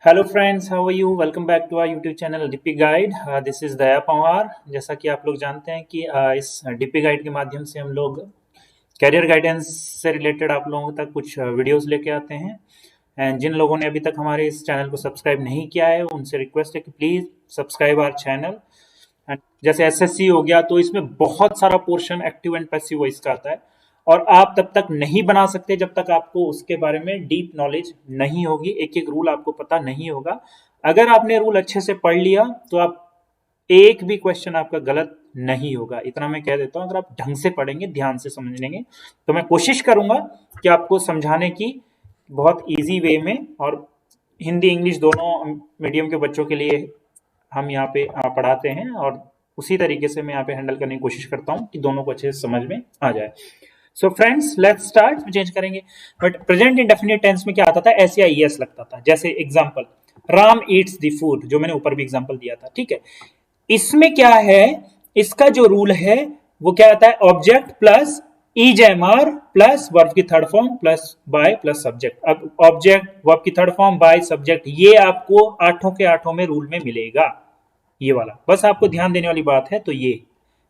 Hello friends, how are you? Welcome back to our YouTube channel DP guide. This is Daya Panwar. जैसा कि आप लोग जानते हैं कि इस डीपी गाइड के माध्यम से हम लोग कैरियर गाइडेंस से रिलेटेड आप लोगों तक कुछ वीडियोस लेके आते हैं। एंड जिन लोगों ने अभी तक हमारे इस चैनल को सब्सक्राइब नहीं किया है उनसे रिक्वेस्ट है कि please subscribe our channel. And जैसे एसएससी हो गया तो इसमें बहुत सारा portion active and passive voice का आता है और आप तब तक नहीं बना सकते जब तक आपको उसके बारे में डीप नॉलेज नहीं होगी, एक एक रूल आपको पता नहीं होगा। अगर आपने रूल अच्छे से पढ़ लिया तो आप एक भी क्वेश्चन आपका गलत नहीं होगा, इतना मैं कह देता हूं। अगर आप ढंग से पढ़ेंगे, ध्यान से समझ लेंगे तो मैं कोशिश करूंगा कि आपको समझाने की बहुत इजी वे में, और हिंदी इंग्लिश दोनों मीडियम के बच्चों के लिए हम यहाँ पे पढ़ाते हैं और उसी तरीके से मैं यहाँ पे हैंडल करने की कोशिश करता हूँ कि दोनों को अच्छे से समझ में आ जाए। So friends, let's start. Change करेंगे, बट प्रेजेंट इंडेफिनिट टेंस में क्या आता था? एस या ईएस लगता था। जैसे example, Ram eats the food, जो मैंने ऊपर भी एग्जांपल दिया था, ठीक है। इसमें क्या है, इसका जो रूल है वो क्या आता है? ऑब्जेक्ट प्लस ईजेएमआर प्लस वर्ब की third form plus by plus subject. अब ऑब्जेक्ट, वर्ब की थर्ड फॉर्म, बाय, सब्जेक्ट, ये आपको आठों के आठों में रूल में मिलेगा। ये वाला बस आपको ध्यान देने वाली बात है। तो ये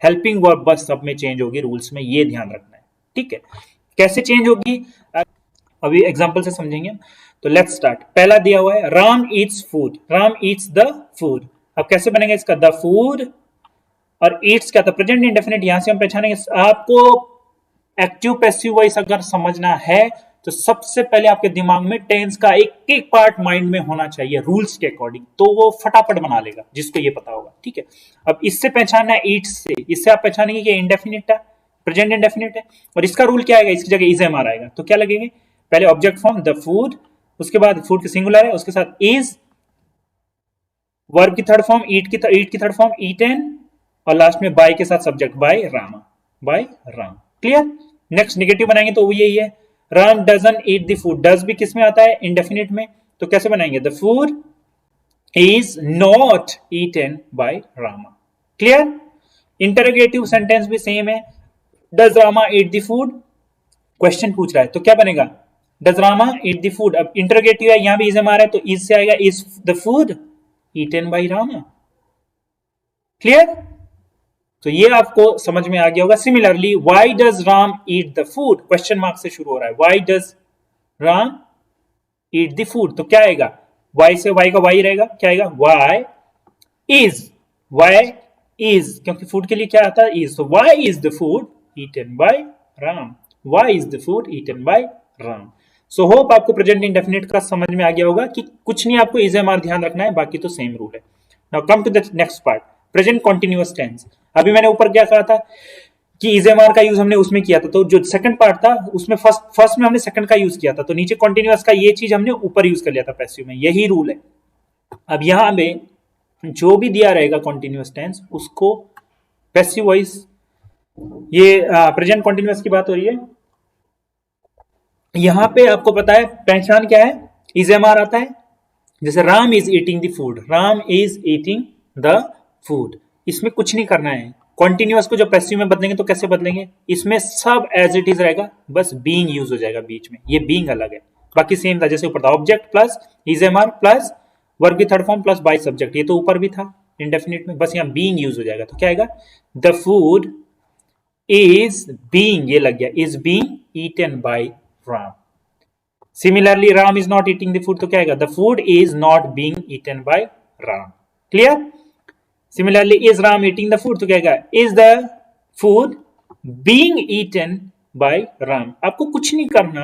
हेल्पिंग वर्ब बस सब में चेंज होगी रूल्स में, ये ध्यान रखना है, ठीक है। कैसे चेंज होगी अभी एग्जांपल से समझेंगे। तो लेट्स स्टार्ट। पहला दिया हुआ है Ram Yeats food, Ram eats the food. अब कैसे बनेगा इसका? द फूड और ईट्स क्या था? Present indefinite. यहां से हम पहचानेंगे। आपको एक्टिव पैसिव वॉइस अगर समझना है तो सबसे पहले आपके दिमाग में टेंस का एक एक पार्ट माइंड में होना चाहिए रूल्स के अकॉर्डिंग, तो वो फटाफट बना लेगा जिसको ये पता होगा, ठीक है। अब इससे पहचानना है ईट्स से, इससे आप पहचानेंगे कि इंडेफिनिट है, प्रेजेंट इंडेफिनिट है, और इसका रूल क्या आएगा? इसकी जगह इज एम आर आएगा। तो क्या लगेगा? पहले ऑब्जेक्ट फॉर्म द फूड, उसके बाद फूड की सिंगुलर है, उसके साथ इज, वर्ब की थर्ड फॉर्म ईट की थर्ड फॉर्म ईटेन, और लास्ट में बाय के साथ subject by Rama, by Ram. Clear? Next negative बनाएंगे तो वो यही है, Ram doesn't eat the food. Does भी किस में आता है? इंडेफिनिट में। तो कैसे बनाएंगे? The food is not eaten by Rama. Clear? Interrogative sentence भी सेम है। Does Rama eat the food? Question पूछ रहा है तो क्या बनेगा? Does Rama eat the food. अब इंटरोगेटिव है, यहां भी इज एम आ रहा है तो इज से आएगा is the food eaten by Rama. Clear? तो ये आपको समझ में आ गया होगा। Similarly, why does Ram eat the food? Question mark से शुरू हो रहा है। Why does Ram eat the food? तो क्या आएगा? वाई से, वाई का वाई रहेगा, क्या आएगा? वाई इज, क्योंकि फूड के लिए क्या आता है? इज। तो why is the food eaten by Ram, why is the food eaten by Ram. So hope आपको प्रेजेंट इंडेफिनिट का समझ में आ गया होगा कि कुछ नहीं, आपको इज एम आर ध्यान रखना है, बाकी तो सेम रूल है। Now come to the next part, present continuous tense. अभी मैंने ऊपर क्या कहा था कि इजेमार का यूज हमने उसमें किया था, तो जो सेकंड पार्ट था उसमें फर्स्ट में हमने सेकंड का यूज किया था, तो नीचे कॉन्टिन्यूअस का ये चीज हमने ऊपर यूज कर लिया था पैसिव में। यही रूल है। अब यहां पे जो भी दिया रहेगा कॉन्टिन्यूअस टेंस उसको पैसिव वॉइस, ये प्रेजेंट कॉन्टिन्यूअस की बात हो रही है। यहां पे आपको पता है पहचान क्या है? इजेमार आता है। जैसे Ram is eating the food, Ram is eating the food, इसमें कुछ नहीं करना है। कॉन्टिन्यूअस को जब पैसिव में बदलेंगे तो कैसे बदलेंगे? इसमें सब एज इट इज रहेगा, बस बीइंग यूज हो जाएगा बीच में, ये बीइंग अलग है, बाकी सेम था जैसे ऊपर था। ऑब्जेक्ट प्लस इजेमार प्लस वर्ब की third form plus by subject, ये तो ऊपर भी था इंडेफिनिट में, बस यहाँ बीइंग यूज हो जाएगा। तो क्या आएगा? द फूड इज बीइंग, ये लग गया, is being eaten by Ram. Similarly, Ram is not eating the food, तो क्या आएगा? The food is not being eaten by Ram. Clear? Similarly, is Ram eating the food? तो क्या आएगा? Is the food being eaten by Ram? आपको कुछ नहीं करना,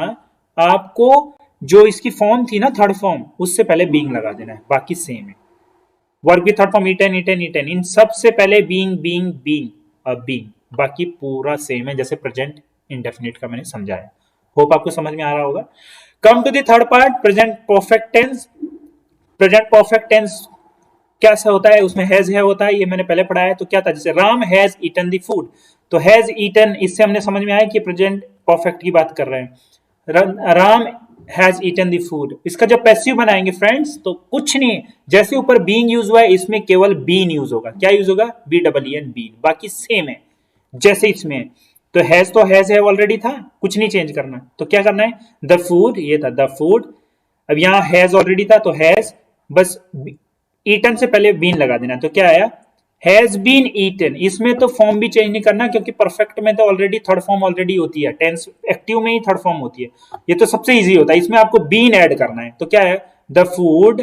आपको जो इसकी फॉर्म थी ना थर्ड फॉर्म, उससे पहले being लगा देना है, बाकी सेम है। वर्ब की third form eaten, eaten, eaten, इन सबसे पहले being और being, बाकी पूरा सेम है जैसे प्रेजेंट इंडेफिनिट का मैंने समझाया। होप आपको समझ में आ रहा होगा। Come to the third part, present perfect tense. Present perfect tense कैसा होता है? उसमें हैज है होता है, ये मैंने पहले पढ़ाया। तो क्या था? जैसे Ram has eaten the food, तो हैज ईटन, इससे हमने समझ में आया कि प्रेजेंट परफेक्ट की बात कर रहे हैं। Ram has eaten the food, इसका जब पैसिव बनाएंगे फ्रेंड्स तो कुछ नहीं, जैसे ऊपर बीइंग यूज हुआ है इसमें केवल बीन यूज होगा। क्या यूज होगा? BEEN, बीन, बाकी सेम है जैसे इसमें। तो हैज है ऑलरेडी था, कुछ नहीं चेंज करना। तो क्या करना है? द फूड, ये था द फूड, अब यहाँ हैज ऑलरेडी था तो हैज बस ईटन से पहले बीन लगा देना। तो क्या आया, हैज बीन ईटन। इसमें तो फॉर्म भी चेंज नहीं करना, क्योंकि परफेक्ट में तो ऑलरेडी थर्ड फॉर्म ऑलरेडी होती है, टेंस एक्टिव में ही थर्ड फॉर्म होती है। ये तो सबसे इजी होता है, इसमें आपको बीन ऐड करना है। तो क्या है, द फूड,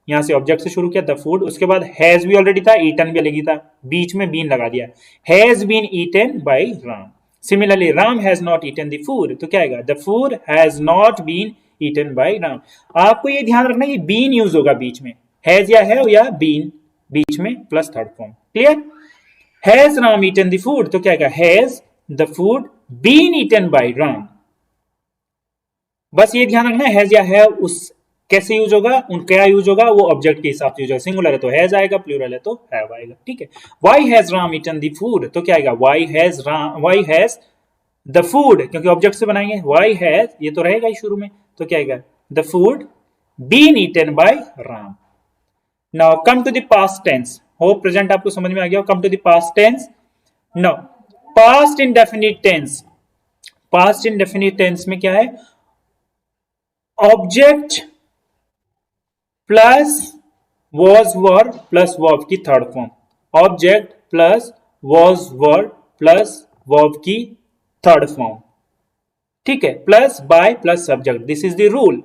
यहां से ऑब्जेक्ट से शुरू किया द फूड, उसके बाद हैज भी ऑलरेडी था, ईटन भी लगी था, बीच में बीन लगा दिया, has been eaten by Ram. Similarly Ram has not eaten the food, तो क्या आएगा, the food has not been eaten by Ram. आपको ये ध्यान रखना है बीन यूज होगा बीच में, हैज या बीन बीच में plus third form. Clear, has Ram eaten the food, तो क्या आएगा, has the food been eaten by Ram. बस ये ध्यान रखना है उस कैसे यूज होगा, उन क्या यूज होगा, वो ऑब्जेक्ट के हिसाब से यूज होगा। सिंगुलर है तो हैज आएगा, प्लूरल है तो हैव आएगा। ठीक है, why has Ram eaten the food, तो क्या आएगा, व्हाई हैज द फूड, क्योंकि ऑब्जेक्ट से बनाएंगे, व्हाई हैज, ये तो रहेगा ही शुरू में, तो क्या आएगा, the food been eaten by Ram. Now come to the past tense, hope present आपको समझ में आ गया। Come to the past tense. Now past indefinite tense, past indefinite tense में क्या है, object plus was were plus verb की third form, object plus was were plus verb की थर्ड फॉर्म। ठीक है, plus by plus subject, this is the rule.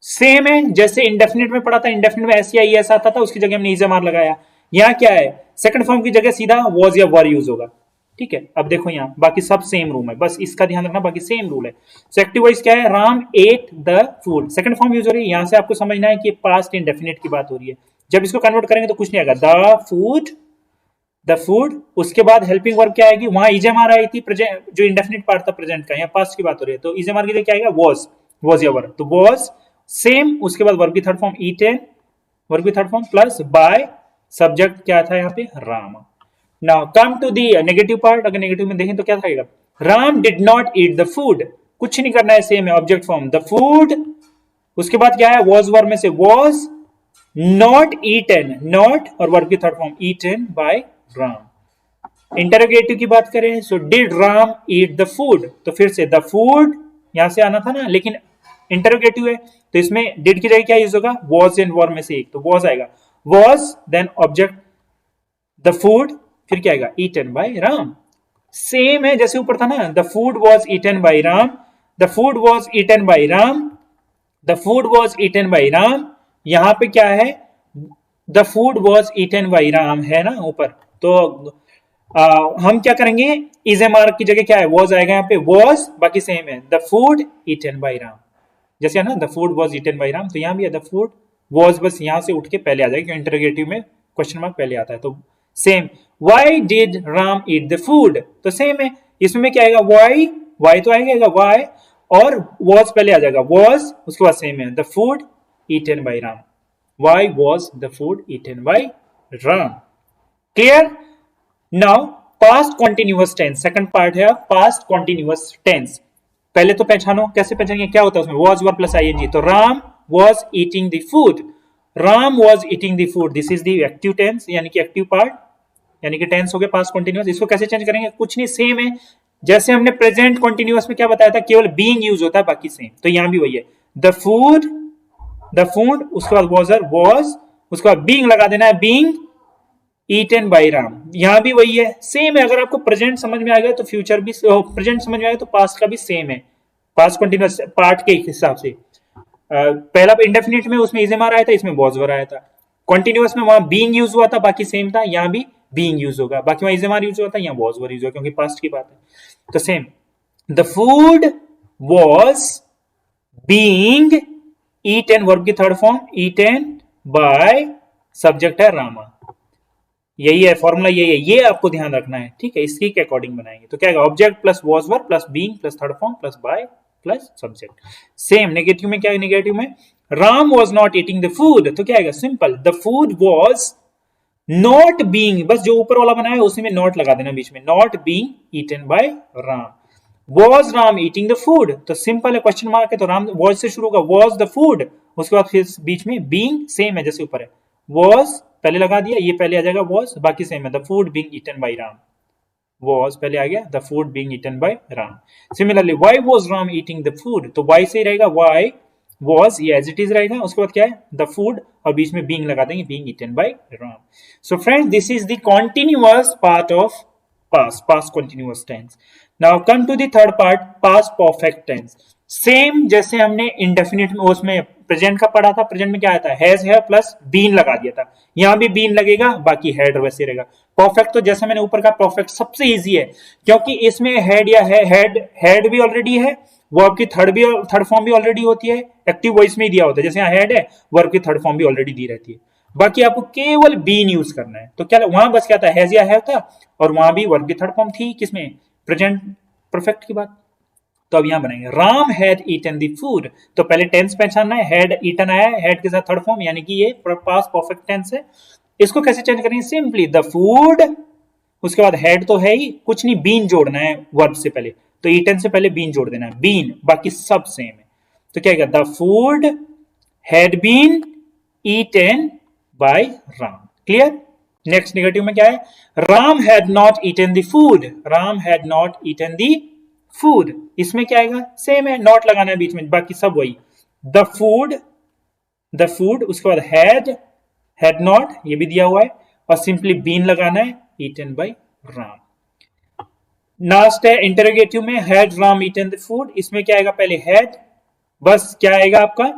Same है जैसे indefinite में पढ़ा था, इंडेफिनिट में एस या ईएस आता था, उसकी जगह हमने इजमार लगाया। यहां क्या है, सेकंड फॉर्म की जगह सीधा वॉज या वर यूज होगा। ठीक है, अब देखो यहाँ बाकी सब सेम रूल है, बस इसका ध्यान रखना, बाकी सेम रूल है। सो एक्टिव वॉइस क्या है, Ram at the food, second form use हो रही है। यहां से आपको समझना है कि पास्ट इंडेफिनिट की बात हो रही है। जब इसको कन्वर्ट करेंगे तो कुछ नहीं आएगा, द फूड, उसके बाद हेल्पिंग वर्ब क्या आएगी, वहां इजेमार आई थी, जो इंडेफिनिट पार्ट था प्रेजेंट का, यहाँ पास्ट की बात हो रही है, तो इजेमार की जगह क्या आएगा, वॉज या वर, तो वॉज सेम, उसके बाद वर्ब की थर्ड फॉर्म ईटेन, वर्ब की third form plus by, subject क्या था यहाँ पे, Ram. Now come to the negative part, अगर नेगेटिव में देखें तो क्या था, Ram did not eat the food, कुछ नहीं करना है, सेम है, ऑब्जेक्ट फॉर्म द फूड, उसके बाद क्या है, वॉज वर्ब में से वॉज नॉट ईटन, नॉट और वर्ब की third form eaten by Ram. Interrogative की बात करें, so did Ram eat the food, तो फिर से द फूड यहां से आना था ना, लेकिन इंटरोगेटिव है तो इसमें डिड की जगह क्या यूज होगा, वॉज एंड वर्ब में से एक, तो वॉज आएगा, was then object the food, फिर क्या आएगा, ईटन बाय राम। सेम है जैसे ऊपर था ना, the food was eaten by Ram, the food was eaten by Ram, the food was eaten by Ram. यहां पे क्या है, the food was eaten by Ram है ना ऊपर, तो हम क्या करेंगे, इज एम आर की जगह क्या है, वॉज आएगा यहाँ पे, वॉज बाकी सेम है, the food eaten by Ram, जैसे है ना, the food was eaten by Ram, तो यहां भी है द फूड वॉज, बस यहां से उठ के पहले आ जाएगा, क्योंकि इंटरोगेटिव में क्वेश्चन मार्क पहले आता है, तो same. Why did Ram eat the food, तो सेम है, इसमें क्या आएगा, वाई तो आएगा वाई, और वॉज पहले आ जाएगा, वॉज, उसके बाद सेम है, the food eaten by Ram, why was the food eaten by Ram. Clear. Now past continuous tense, second part है पास्ट कॉन्टिन्यूअस टेंस। पहले तो पहचानो, कैसे पहचानेंगे, क्या होता है उसमें, वॉज वर्ब प्लस आईएनजी, तो Ram was eating the food, Ram was eating the food, this is the active tense, यानी कि एक्टिव पार्ट, यानी कि टेंस हो गया पास्ट कॉन्टिन्यूअस। इसको कैसे चेंज करेंगे, कुछ नहीं, सेम है जैसे हमने प्रेजेंट कॉन्टिन्यूअस में क्या बताया था, केवल बीइंग यूज होता है, बाकी सेम, तो यहां भी वही है, द फूड, उसके बाद वॉज, उसके बाद बीइंग लगा देना है, बीइंग ईटन बाय राम, यहां भी वही है, सेम है। अगर आपको प्रेजेंट समझ में आ गया तो फ्यूचर भी, प्रेजेंट समझ में आ गया तो पास्ट का भी सेम है, पास्ट कॉन्टिन्यूअस पार्ट के हिसाब से। पहला इंडेफिनिट में उसमें इजेमार आया था, इसमें वॉज वर आया था, कॉन्टिन्यूअस में वहां बीइंग यूज हुआ था, बाकी सेम था, यहां भी बीइंग यूज होगा, बाकी वहां इजेमार यूज हुआ था, यहाँ वॉज वर यूज होगा, क्योंकि पास्ट की बात है, तो same, the food was being eaten, verb की third form eaten by, subject है रामा, यही है फॉर्मूला, यही है, ये आपको ध्यान रखना है। ठीक है, इसी के अकॉर्डिंग बनाएंगे, तो क्या है, object plus was verb plus being plus third form plus by plus subject. Same negative में क्या है, नेगेटिव में Ram was not eating the food, तो क्या आएगा, simple, the food was not being, बस जो ऊपर वाला बनाया है उसी में नॉट लगा देना बीच में, not being eaten by Ram, was Ram eating the food, तो सिंपल है, क्वेश्चन मार्क है, तो राम वॉज से शुरू होगा, वॉज द फूड, उसके बाद फिर बीच में बीइंग, सेम है जैसे ऊपर है, वॉज पहले लगा दिया, ये पहले आ जाएगा वॉज, बाकी सेम है, the food being eaten by Ram, was पहले आ गया, the food being eaten by Ram. Similarly why was Ram eating the food, तो वाई से ही रहेगा, वाई was, ये एज इट इज रहेगा, उसके बाद क्या है, द फूड, और बीच में बीइंग लगा देंगे, being eaten by Ram. So friends, this is the continuous part of past continuous tense. Now come to the third part, past perfect tense. Same जैसे हमने इंडेफिनिट में उसमें प्रेजेंट का पढ़ा था, प्रेजेंट में क्या आता है, हैज है प्लस बीन लगा दिया था, यहां भी बीन लगेगा, बाकी हेड वैसे रहेगा। परफेक्ट तो जैसे मैंने ऊपर कहा, परफेक्ट सबसे इजी है, क्योंकि इसमें हेड या हेड भी ऑलरेडी है, वर्ब की थर्ड फॉर्म भी ऑलरेडी होती है, एक्टिव वॉइस में ही दिया होता है, जैसे यहाँ हेड है, वर्ब की थर्ड फॉर्म भी ऑलरेडी दी रहती है, बाकी आपको केवल बीन यूज करना है। तो क्या वहां बस क्या था, हैज या हैव था, और वहां भी वर्ब की थर्ड फॉर्म थी, किसमें, प्रेजेंट परफेक्ट की बात। तो अब यहां बनाएंगे, Ram had eaten the food, तो पहले टेंस पहचानना है, हैड ईटन आया है, हैड के साथ थर्ड फॉर्म, यानी कि ये पास्ट परफेक्ट टेंस है। इसको कैसे चेंज करेंगे, सिंपली द फूड, उसके बाद हेड तो है ही, कुछ नहीं, बीन जोड़ना है वर्ब से पहले, तो ईटन से पहले बीन जोड़ देना है, बीन, बाकी सब सेम है। तो क्या है, the food had been eaten by Ram. Clear. Next negative में क्या है, Ram had not eaten the food, Ram had not eaten the food, इसमें क्या आएगा, सेम है, नॉट लगाना है बीच में, बाकी सब वही। द फूड, उसके बाद हैड नॉट, ये भी दिया हुआ है, और सिंपली बीन लगाना है, ईटन बाय राम। लास्ट है इंटरोगेटिव में, had Ram eaten the food, इसमें क्या आएगा, पहले हैड, बस क्या आएगा आपका,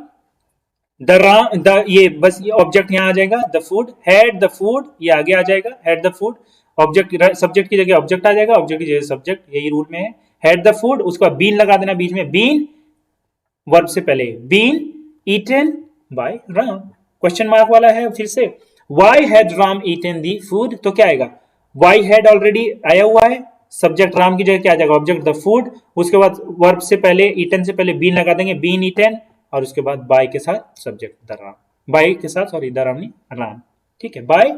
ये बस ये ऑब्जेक्ट यहां आ जाएगा, the food, had the food, ये आगे आ जाएगा, had the food, object, subject की जगह ऑब्जेक्ट आ जाएगा, ऑब्जेक्ट की जगह सब्जेक्ट, यही रूल में है। हैड द फूड, उसके बाद बीन लगा देना बीच में, बीन वर्ब से पहले, been eaten by Ram. Question mark वाला है फिर से, why had Ram eaten the food, तो क्या आएगा, वाई हैड ऑलरेडी आया हुआ है, सब्जेक्ट राम की जगह क्या आ जाएगा, ऑब्जेक्ट द फूड, उसके बाद वर्ब से पहले, ईटन से पहले बीन लगा देंगे, बीन ईटन, और उसके बाद बाय के साथ सब्जेक्ट द राम, बाय के साथ, सॉरी द राम नहीं, राम, ठीक है, by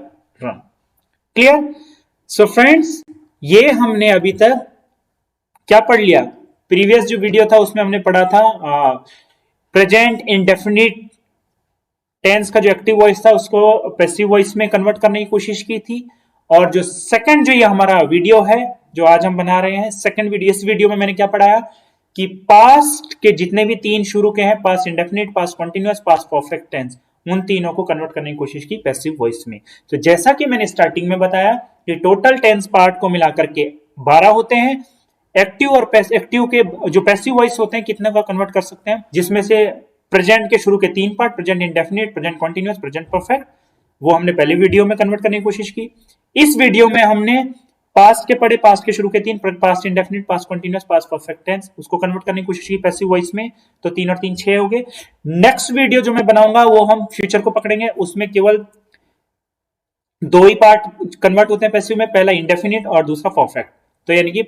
Ram. Clear. So friends, ये हमने अभी तक क्या पढ़ लिया, प्रीवियस जो वीडियो था उसमें हमने पढ़ा था प्रेजेंट इंडेफिनिट टेंस का जो एक्टिव वॉइस था उसको पैसिव वॉइस में कन्वर्ट करने की कोशिश की थी, और जो सेकंड जो ये हमारा वीडियो है जो आज हम बना रहे हैं, सेकंड वीडियो, इस वीडियो में मैंने क्या पढ़ाया कि पास्ट के जितने भी तीन शुरू के हैं, past indefinite, past continuous, past perfect tense, उन तीनों को कन्वर्ट करने की कोशिश की पैसिव वॉइस में। तो जैसा कि मैंने स्टार्टिंग में बताया कि टोटल टेंस पार्ट को मिलाकर के 12 होते हैं, एक्टिव और एक्टिव के जो पैसिव वॉइस होते हैं कितने का कन्वर्ट कर सकते हैं, जिसमें से प्रेजेंट के शुरू के तीन part, present indefinite, present continuous, present perfect, वो हमने पहले वीडियो में कन्वर्ट करने की कोशिश की। इस वीडियो में हमने पास्ट के पढ़े, पास्ट के शुरू के तीन, past indefinite, past continuous, past perfect tense, उसको कन्वर्ट करने की कोशिश की पैसिव वॉइस में, तो 3 और 3 6 हो गए। नेक्स्ट वीडियो जो मैं बनाऊंगा वो हम फ्यूचर को पकड़ेंगे, उसमें केवल 2 ही पार्ट कन्वर्ट होते हैं पैसिव में, पहला इंडेफिनिट और दूसरा परफेक्ट, तो यानी कि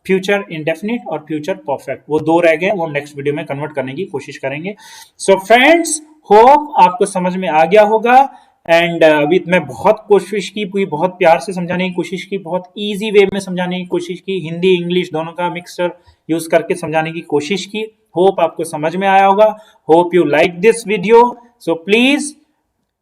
फ्यूचर इंडेफिनिट और फ्यूचर परफेक्ट, वो 2 रह गए, वो हम नेक्स्ट वीडियो में कन्वर्ट करने की कोशिश करेंगे। सो फ्रेंड्स, होप आपको समझ में आ गया होगा, एंड अभी मैं बहुत कोशिश की, पूरी बहुत प्यार से समझाने की कोशिश की, बहुत इजी वे में समझाने की कोशिश की, हिंदी इंग्लिश दोनों का मिक्सचर यूज करके समझाने की कोशिश की। होप आपको समझ में आया होगा, hope you like this video. So please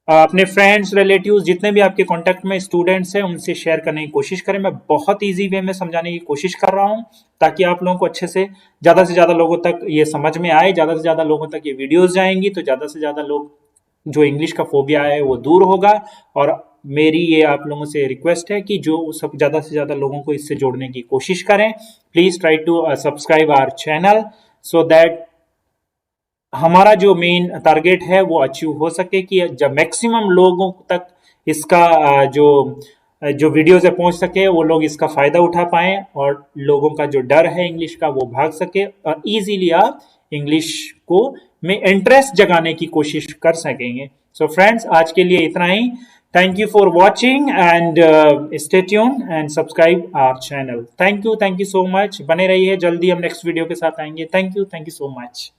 अपने फ्रेंड्स, रिलेटिव्स, जितने भी आपके कांटेक्ट में स्टूडेंट्स हैं, उनसे शेयर करने की कोशिश करें। मैं बहुत इजी वे में समझाने की कोशिश कर रहा हूं ताकि आप लोगों को अच्छे से ज्यादा लोगों तक ये समझ में आए, ज्यादा से ज्यादा लोगों तक ये वीडियोस जाएंगी, तो ज्यादा से ज्यादा लोग जो इंग्लिश का फोबिया है वो दूर होगा। और मेरी ये आप लोगों से रिक्वेस्ट है कि जो सब ज्यादा से ज्यादा लोगों को इससे जोड़ने की कोशिश करें। Please try to subscribe our channel so that हमारा जो मेन टारगेट है वो अचीव हो सके, कि जब मैक्सिमम लोगों तक इसका जो वीडियोस है पहुंच सके, वो लोग इसका फायदा उठा पाए और लोगों का जो डर है इंग्लिश का वो भाग सके, और इजीली आप इंग्लिश को में इंटरेस्ट जगाने की कोशिश कर सकेंगे। सो फ्रेंड्स, आज के लिए इतना ही। Thank you for watching and stay tune and subscribe our channel. Thank you so much. बने रहिए, जल्दी हम नेक्स्ट वीडियो के साथ आएंगे। Thank you so much.